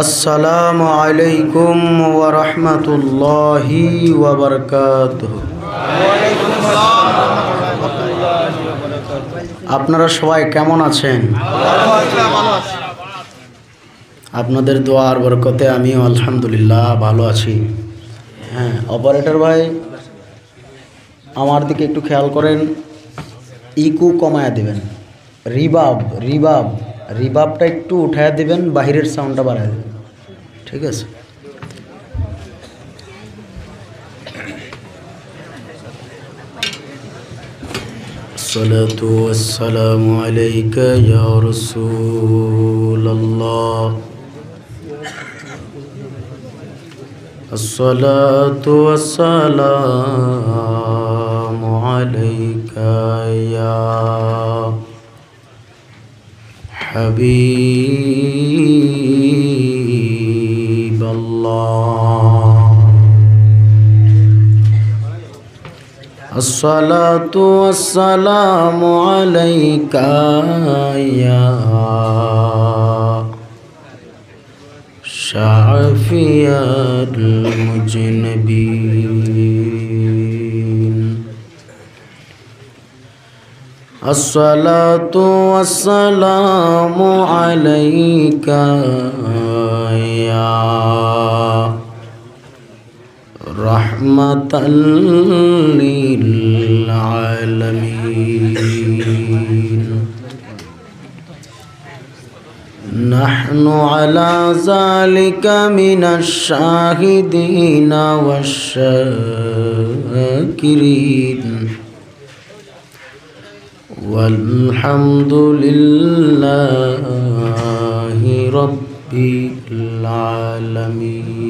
अस्सलामु अलैकुम व रहमतुल्लाहि व बाराकातुहू। আপনারা সবাই কেমন আছেন? আপনাদের দোয়া আর বরকতে আমিও আলহামদুলিল্লাহ ভালো আছি। হ্যাঁ, অপারেটর ভাই আমার দিকে একটু খেয়াল করেন, ইকো কমায়া দিবেন, রিবাবটা একটু উঠায়া দিবেন, বাহিরের সাউন্ডটা বাড়ায় দেবেন, ঠিক আছে? الصلاة والسلام عليك يا رسول الله، الصلاة والسلام عليك يا حبيب الله، الصلاة والسلام عليك يا شافي المذنبين، الصلاة والسلام عليك يا رحمة للعالمين، نحن على ذلك من الشاهدين والشاكرين، والحمد لله رب العالمين.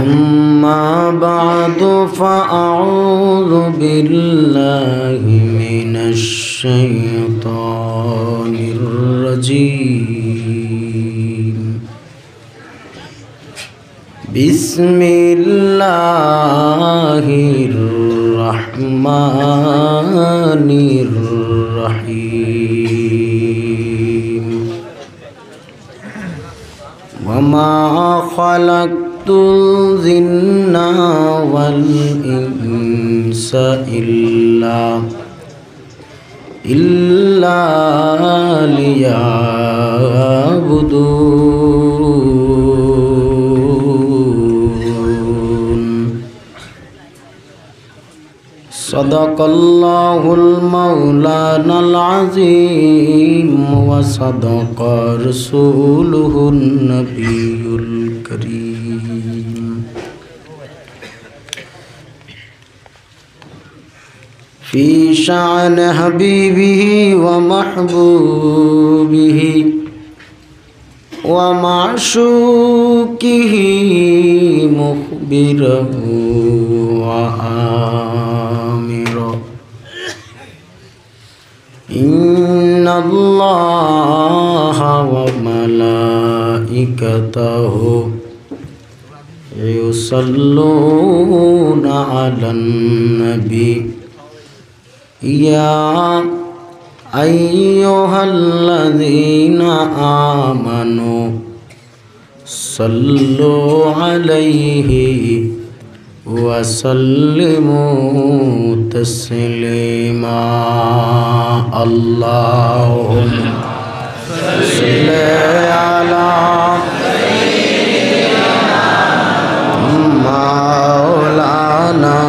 أما بعد فأعوذ بالله من الشيطان الرجيم، بسم الله الرحمن الرحيم، وما خلقت الجن والإنس إلا ليعبدون. صدق الله المولانا العظيم وصدق رسوله النبي الكريم. في شأن حبيبه ومحبوبه ومعشوقه مخبرا وآمرا، إن الله وملائكته يصلون على النبي، يا أيها الذين آمنوا صلوا عليه وسلموا تسليما. اللهم صل على مولانا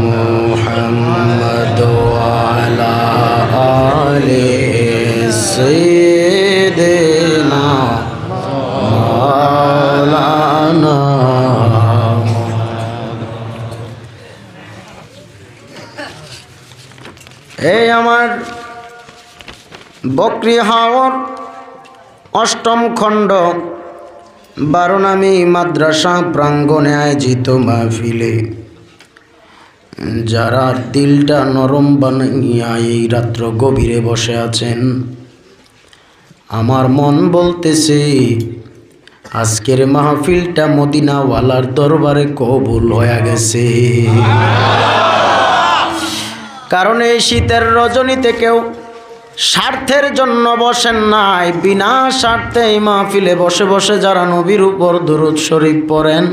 محمد وعلى آل سيدنا مولانا। এই আমার বকরি হাওর অষ্টম খণ্ড 12 নামী মাদ্রাসা প্রাঙ্গণে আয়োজিত মাহফিলে যারা দিলটা নরম বানাইয়া এই রাত্র গভীরে বসে আছেন, আমার মন বলতেছে আজকের মাহফিলটা মদিনাওয়ালার দরবারে কবুল হয়ে গেছে। কারণ এই শীতের রজনীতে কেউ স্বার্থের জন্য বসেন নাই, বিনা স্বার্থে এই মাহফিলে বসে বসে যারা নবীর উপর দুরূদ শরীফ পড়েন,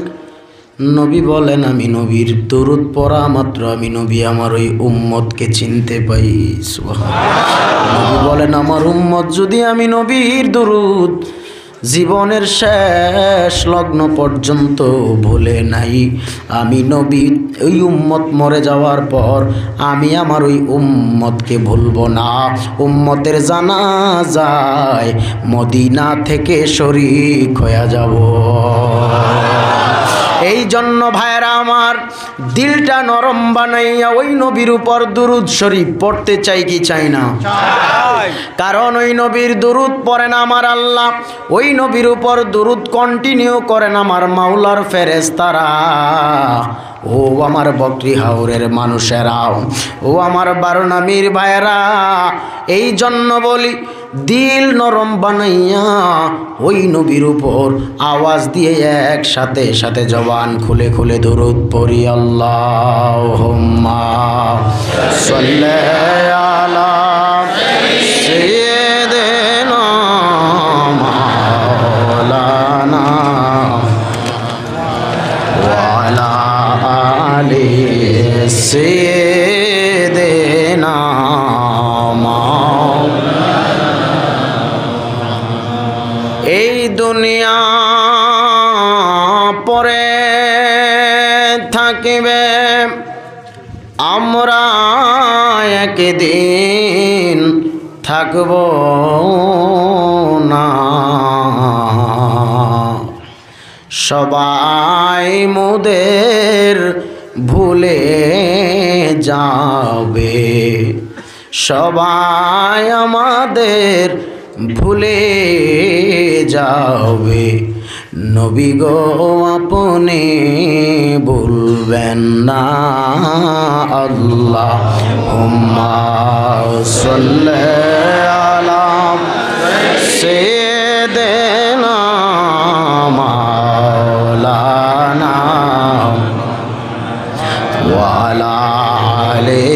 নবী বলেন আমি নবীর দুরূদ পড়া মাত্র আমি নবী আমার ওই উম্মতকে চিনতে পাই। সুবহানাল্লাহ। নবী বলেন আমার উম্মত যদি আমি নবীর দুরূদ জীবনের শেষ লগ্ন পর্যন্ত ভুলে নাই, আমি নবী ওই উম্মত মরে যাওয়ার পর আমি আমার ওই উম্মতকে ভুলবো না। উম্মতের জানাজায় মদিনা থেকে শরীক হয়ে যাব। এই জন্য ভাইরা আমার, দিলটা নরম বানাইয়া ওই নবীর উপর দুরূদ শরীফ পড়তে চাই কি চাই না? কারণ ওই নবীর দুরূদ পড়েন আমার আল্লাহ, ওই নবীর উপর দুরূদ কন্টিনিউ করেন আমার মাওলার ফেরেশতারা। ও আমার বকরি হাওরের মানুষেরা, ও আমার বারোনামির ভাইরা, এই জন্য বলি দিল নরম বানাইয়া ওই নবীর উপর আওয়াজ দিয়ে একসাথে সাথে জবান খুলে খুলে দুরূদ পড়ি। আল্লাহুম্মা সাল্লি আলা সাইয়্যিদিনা মাওলানা ওয়া আলা আলি সাইয়্যিদিনা। এই দুনিয়া পরে থাকিবে, আমরা একদিন থাকব না। সবাই মোদের ভুলে যাবে, সবাই আমাদের ভুলে যাবে। নবী গো আপনি ভুলবেন না। আল্লাহুম্মা সাল্লি আলা সাইয়্যিদিনা মাওলানা ওয়া আলা আলি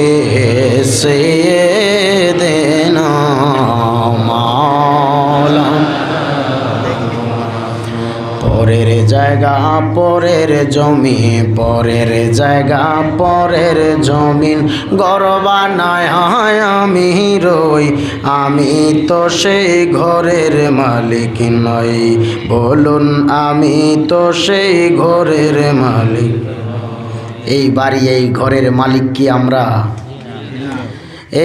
সাইয়্যিদিনা মাওলানা। পরের জায়গা পরের জমি, পরের জায়গা পরের জমিন, ঘর বানায় আমি রই, আমি তো সেই ঘরের মালিক নই। বলুন আমি তো সেই ঘরের মালিক। এই বাড়ি এই ঘরের মালিক কি আমরা?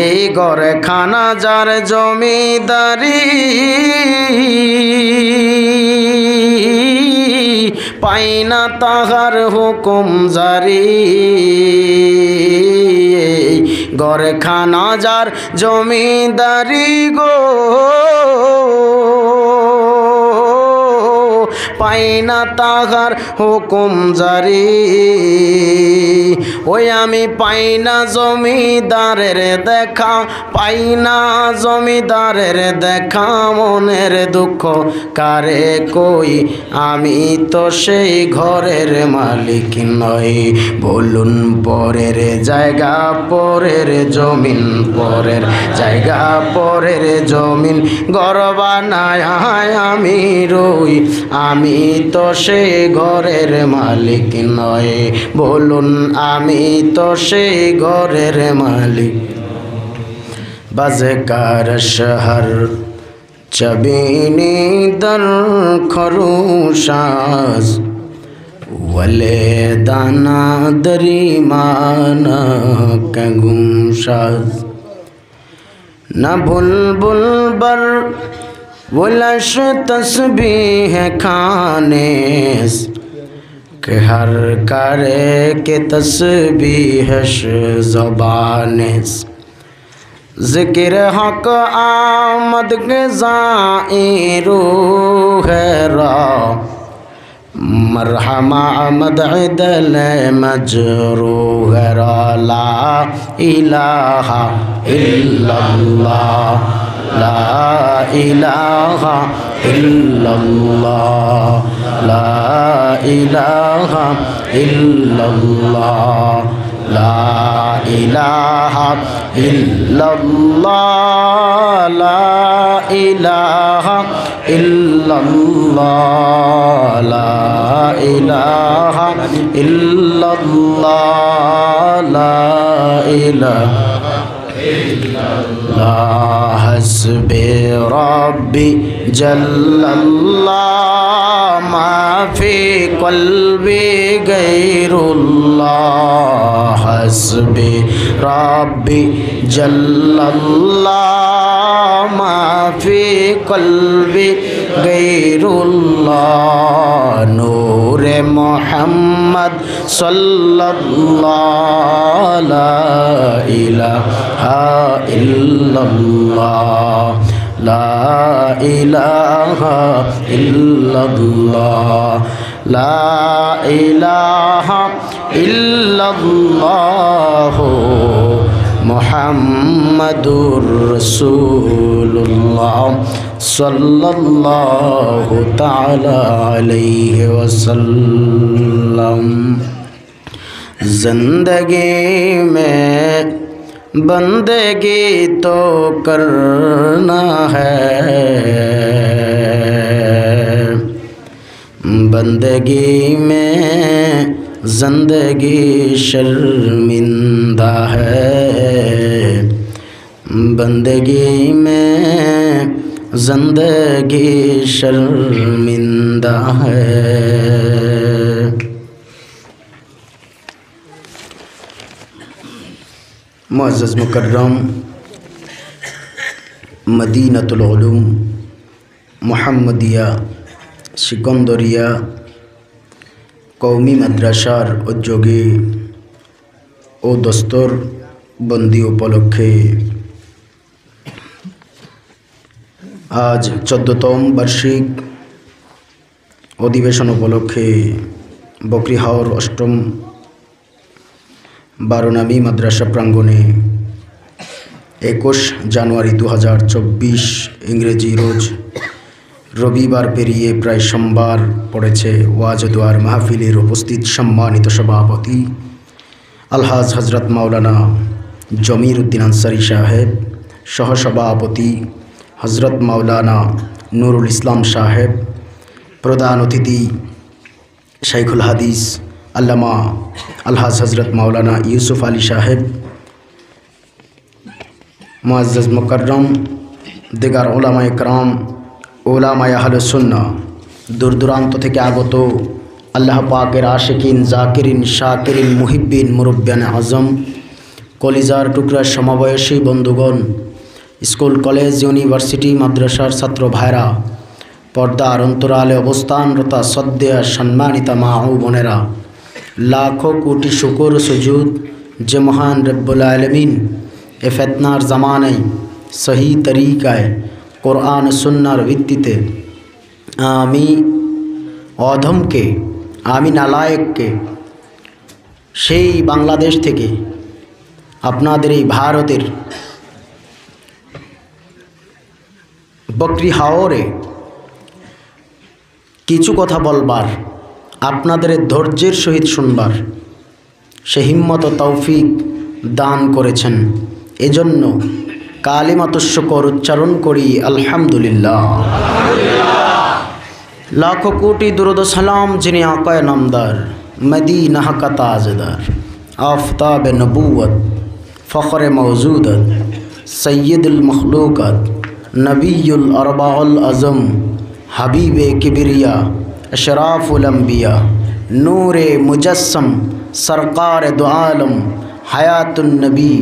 এই ঘরে খানা যার জমিদারি, পাই না তাহার হুকুম জারি। ঘরে খানা যার জমিদারি গো, পাই না তাহার হুকুম জারি। ওই আমি পাই না জমিদারের দেখা, পাই না জমিদারের দেখা, মনের দুঃখ কারে কই, আমি তো সেই ঘরের মালিক নই। বলুন পরের জায়গা পরের জমিন, পরের জায়গা পরের জমিন, ঘর বানায় আমি রই, আমি তো সেই ঘরের মালিক নয়। বলুন আমি তো সেই ঘরের মালিক। বাজকার শহর চবিনি দর খরুশাস, ওয়ালে দানা দরি মানা কগুমশাস। না বুলবুল बर वलश तस्बीह खानेस के हर करे के तस्बीहश ज़बानेस। ज़िक्र हक आमद के ज़ाइरू है रा, मरहमा मददल मजरूह रा। ला इलाहा इल्लल्लाह, ला इलाहा इल्लल्लाह, ला इलाहा इल्लल्लाह, ला इलाहा इल्लल्लाह, লা ইলাহা ইল্লাল্লাহ লা ইলাহা ইল্লাল্লাহ লা ইলাহা ইল্লাল্লাহ হাসবি রাব্বি জাল্লাল্লাহ মা ফি কলবি গায়রুল্লাহ হাসবি রাব্বি জাল্লাল্লাহ মা ফি কলবি গায়রুল্লাহ নূরে মুহাম্মদ সাল্লাল্লাহু লা ইলাহা ইল্লাল্লাহ লা ইলাহা ইল্লাল্লাহ লা ইলাহা ইল্লাল্লাহ মুহাম্মাদুর রাসূলুল্লাহ সাল্লাল্লাহু তাআলা আলাইহি ওয়াসাল্লাম। जिंदगी में बंदगी तो करना है, बंदगी में जिंदगी शर्मिंदा है, बंदगी में जिंदगी शर्मिंदा है। मुअज़्ज़ज़ मुकर्रम मदीनतुल उलूम मुहम्मदिया सिकंदरिया कौमी मद्रासार उद्योगी ओ दस्तूर बंदी उपलक्षे आज 14तम बार्षिक अधिवेशन उपलक्षे बकरीहाওর अष्टम 12 नामी माद्रासा प्रांगणे 21 জানুয়ারি 2024 इंग्रेजी रोज रविवार पेरिए प्राय सोमवार पड़ेছে ওয়াজ দোয়ার মাহফিলের उपस्थित सम्मानित सभापति अलहाज हजरत मौलाना जमीर उद्दीन आंसारी साहेब, सहसभापति हजरत मौलाना नूरुल इस्लाम साहेब, प्रधान अतिथि शेखुल हादिस अल्लामा अलहाज हजरत मौलाना यूसुफ अली साहेब, मुअज़्ज़ज़ मुकर्रम दिगार उलामाए कराम, उलामाए अहले सुन्नाह, दूर दूरान्त थेके आगत अल्लाह पाकेर आशिकिन जाकिरिन शाकिरिन मुहिब्बिन मुरब्बियान आजम, कलिजार टुकरा समबयसी बंधुगण, स्कूल कलेज यूनिवर्सिटी माद्रासार छात्र भाईरा, पर्दार अंतराले अवस्थानरता सद्या सम्मानिता मा ओ बोनेरा, लाखों कोटि शुक्र सुजूद जे महान रब्बुल आलमीन ए फितनार ज़माने सही तरीकाय कुरान सुन्नार भित्तिते आमी अधम के आमी नालायक के सेई बांग्लादेश थेके आपनादेर एई भारतेर बकरीहाওরে किछु कथा बोलबार आपनादेर धैर्येर सहित शुनबार से हिम्मत तौफिक दान करेছেন। एजন্য कालिमातु शुकर उच्चारण करी अल्हम्दुलिल्लाह। लाखों कोटि दुरूद सलाम जिन्हें आकाए नामदार मदीना का ताजदार आफताब नबूवत फ़ख्र मौजूदत सय्यदुल मखलूक़ात नबीयुल अरबाउल अज़म हबीब किबरिया अशराफुल अंबिया नूरे मुजस्सम सरकार दो आलम हयातुन नबी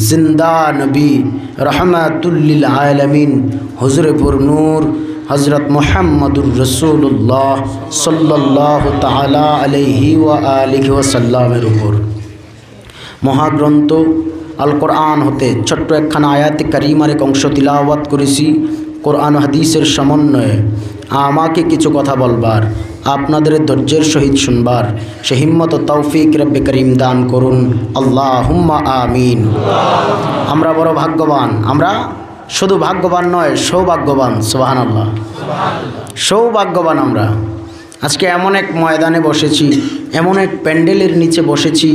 जिंदा नबी रहमतुल लिल आलमीन हुज़ुर पुरनूर हज़रत मुहम्मदुर रसूलुल्लाह सल्लल्लाहु ताला अलैहि व आलिहि वसल्लमेर उपर महाग्रंथ आल कुरआन होते छोट्ट एकखाना आयात करीमार एक अंश तिलावत करेছি। कुरआन हादिसेर समन्वये आमाके किछु कथा बोलबार आपनादेर धैर्येर सहित शुनबार से हिम्मत ओ तौफिक रब्बे करीम दान करुन आल्लाहुम्मा आमीन। आमरा बड़ भाग्यवान, आमरा शुधु भाग्यवान नय सौभाग्यवान। सुबहानाल्लाह, सौभाग्यवान आमरा আজকে এমন এক ময়দানে বসেছি, এমন এক প্যান্ডেলের নিচে বসেছি,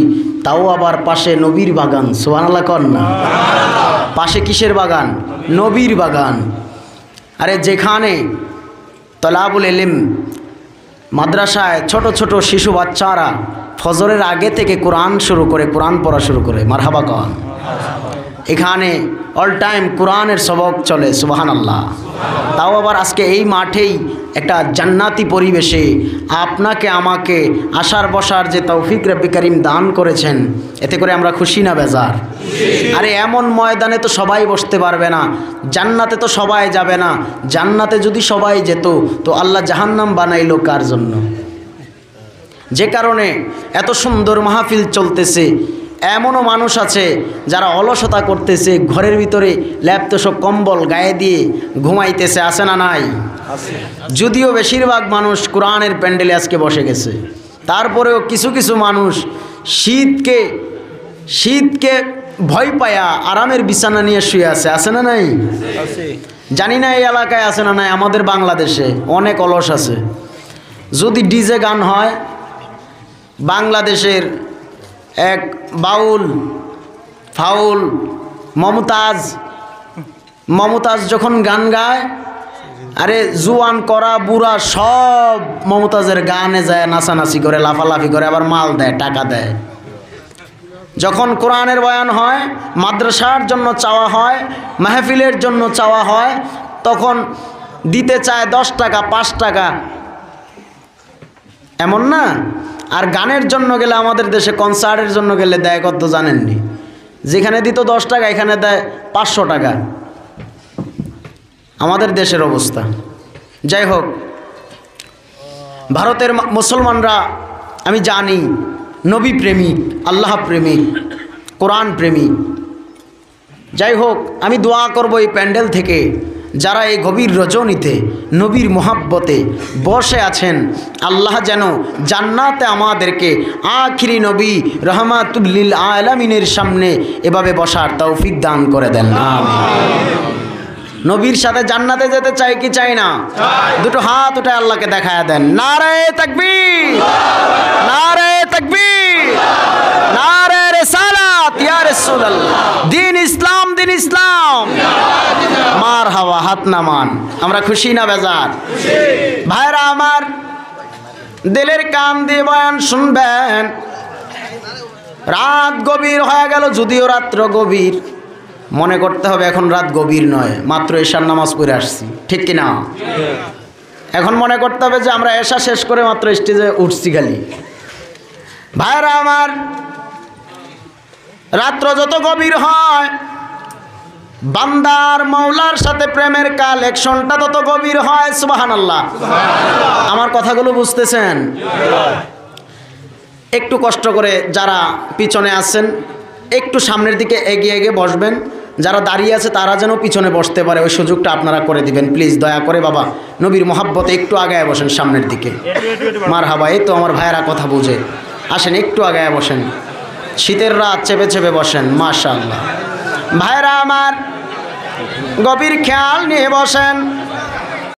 তাও আবার পাশে নবীর বাগান। সুবহানাল্লাহ কন না। পাশে কিসের বাগান? নবীর বাগান। আরে যেখানে তলাবুল ইলম, মাদ্রাসায় ছোট ছোট শিশু বাচ্চারা ফজরের আগে থেকে কোরআন শুরু করে, কোরআন পড়া শুরু করে, মারহাবা কন। এখানে অল টাইম কোরআনের সবক চলে। সুবহানাল্লাহ। তাও আবার আজকে এই মাঠেই একটা জান্নাতি পরিবেশে আপনাকে আমাকে আসার বসার যে তৌফিক রব্বি করিম দান করেছেন, এতে করে আমরা খুশি না বেজার? আরে এমন ময়দানে তো সবাই বসতে পারবে না, জান্নাতে তো সবাই যাবে না। জান্নাতে যদি সবাই যেত তো আল্লাহ জাহান্নাম বানাইলো কার জন্য? যে কারণে এত সুন্দর মাহফিল চলতেছে, এমনও মানুষ আছে যারা অলসতা করতেছে, ঘরের ভিতরে ল্যাপটপ কম্বল গায়ে দিয়ে ঘুমাইতেছে, আছে না নাই? যদিও বেশিরভাগ মানুষ কোরআনের প্যান্ডেলে আজকে বসে গেছে, তারপরেও কিছু কিছু মানুষ শীতকে ভয় পায়া আরামের বিছানা নিয়ে শুয়ে আছে না নাই? জানি না এই এলাকায় আছে না নাই। আমাদের বাংলাদেশে অনেক অলস আছে। যদি ডিজে গান হয়, বাংলাদেশের এক বাউল ফাউল মমতাজ যখন গান গায়, আরে জুয়ান করা বুড়া সব মমতাজের গানে যায়, নাচানাচি করে, লাফালাফি করে, আবার মাল দেয়, টাকা দেয়। যখন কোরআনের বয়ান হয়, মাদ্রাসার জন্য চাওয়া হয়, মাহফিলের জন্য চাওয়া হয়, তখন দিতে চায় 10 টাকা 5 টাকা, এমন না? আর গানের জন্য গেলে, আমাদের দেশে কনসার্টের জন্য গেলে দেয় কত জানেননি? যেখানে দিত 10 টাকা, এখানে দেয় 500 টাকা। আমাদের দেশের অবস্থা। যাই হোক, ভারতের মুসলমানরা আমি জানি নবী প্রেমিক, আল্লাহ প্রেমিক, কোরআন প্রেমিক। যাই হোক, আমি দোয়া করব এই প্যান্ডেল থেকে যারা এই গভীর রজনীতে নবীর মোহাব্বতে বসে আছেন, আল্লাহ যেন জান্নাতে আমাদেরকে আখিরি নবী রহমাতুল লিল আলামিনের সামনে এভাবে বসার তৌফিক দান করে দেন। আমিন। নবীর সাথে জান্নাতে যেতে চাই কি চাই না? দুটো হাত উঠে আল্লাহকে দেখায় দেন। নারে তাকবীর, নারে তাকবীর, নারে রিসালাত, ইয়া রাসূলুল্লাহ। দিন ইসলাম, দিন ইসলাম, মারহাবা। হাত নামান। আমরা খুশি না বেজার? ভাইরা আমার, দিলের কান দিয়ে বয়ান শুনবেন। রাত গভীর হয়ে গেল, যদিও রাত্র গভীর, মনে করতে হবে এখন রাত গভীর নয়, মাত্র এশার নামাজ পড়ে আসছি, ঠিক কিনা? এখন মনে করতে হবে যে আমরা এশা শেষ করে মাত্র স্টেজে উঠছি খালি। ভাইরা আমার, রাত্র যত গভীর হয়, বান্দার মাওলার সাথে প্রেমের কালেকশনটা তত গভীর হয়। সুবহানাল্লাহ। আমার কথাগুলো বুঝতেছেন? একটু কষ্ট করে যারা পিছনে আছেন একটু সামনের দিকে এগিয়ে এগিয়ে বসবেন। যারা দাঁড়িয়ে আছে তারা যেন পিছনে বসতে পারে, ওই সুযোগটা আপনারা করে দিবেন প্লিজ, দয়া করে। বাবা, নবীর মোহাব্বতে একটু আগায় বসেন সামনের দিকে। মারহাবা। এই তো আমার ভাইয়েরা কথা বুঝে। আসেন, একটু আগায় বসেন। শীতের রাত চেপে চেপে বসেন। মাশাআল্লাহ। ভাইরা আমার, গভীর খেয়াল নিয়ে বসেন।